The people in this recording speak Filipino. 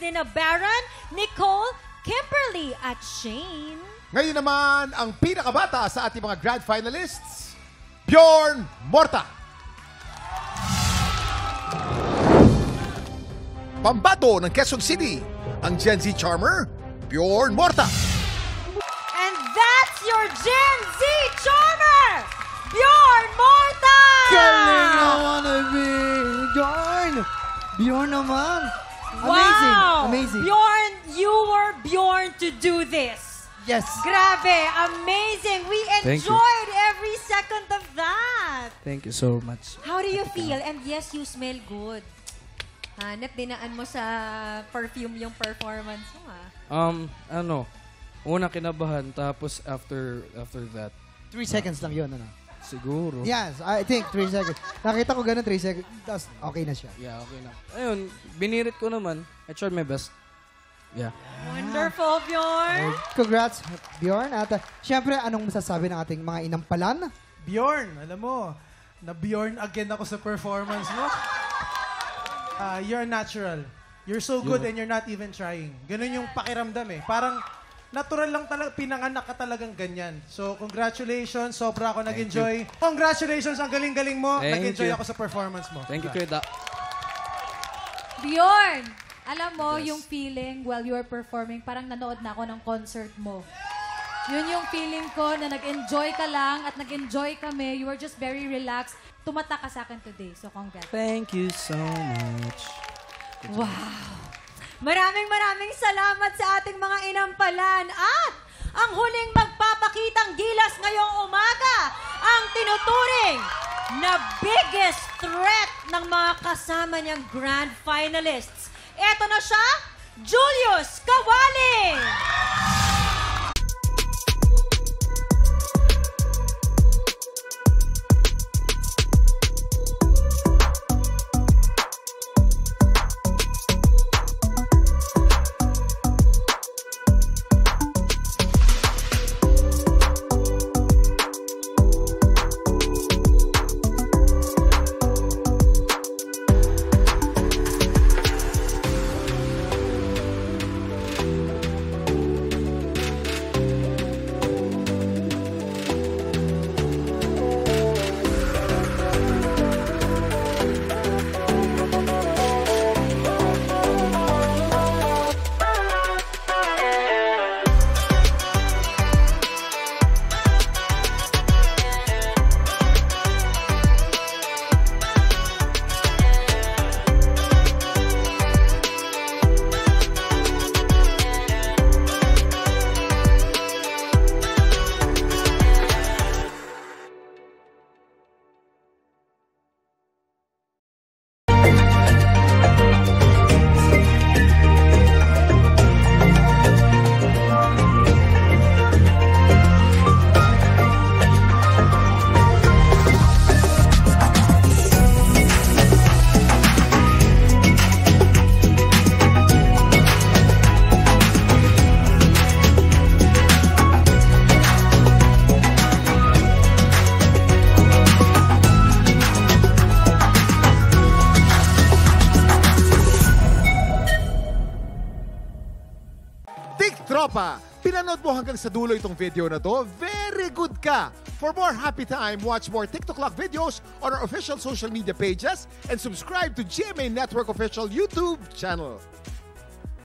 ni na Baron, Nicole, Kimberly at Shane. Ngayon naman, ang pinakabata sa ating mga grand finalists, Bjorn Morta. Pambato ng Quezon City, ang Gen Z charmer, Bjorn Morta. And that's your Gen Z charmer, Bjorn Morta! Galing naman na Bjorn! Bjorn naman! Amazing! Wow! Amazing! Bjorn, you were born to do this. Yes! Grabe, amazing. We Thank you. enjoyed every second of that. Thank you so much. How do you feel? And yes, you smell good. Hanep, dinaan mo sa perfume yung performance mo, Una kinabahan, tapos after that, 3 seconds lang yun, ano? siguro. Yes, I think 3 seconds. Nakita ko ganun 3 seconds, tapos okay na siya. Yeah, okay na. Ayun, binirit ko naman. I tried my best. Yeah. Wonderful, Bjorn. Congrats, Bjorn. At syempre, anong masasabi ng ating mga inampalan? Bjorn, alam mo, na-Bjorn again ako sa performance mo. You're natural. You're so good and you're not even trying. Ganun yung pakiramdam eh. Parang natural lang talaga, pinanganak ka talagang ganyan. So, congratulations. Sobra ako nag-enjoy. Congratulations, ang galing-galing mo. Nag-enjoy ako sa performance mo. Thank you, Kuya. Bjorn, alam mo yung feeling while you were performing, parang nanood na ako ng concert mo. Yun yung feeling ko na nag-enjoy ka lang at nag-enjoy kami. You were just very relaxed. Tumata ka sa akin today. So, congrats. Thank you so much. Wow. Maraming salamat sa ating mga inampalan. At ang huling magpapakitang gilas ngayong umaga, ang tinuturing na biggest threat ng mga kasama niyang grand finalists. Eto na siya, Julius Kawali! Tropa, pinanood mo hanggang sa dulo itong video na to? Very good ka! For more happy time, watch more TikTok Clock videos on our official social media pages and subscribe to GMA Network official YouTube channel.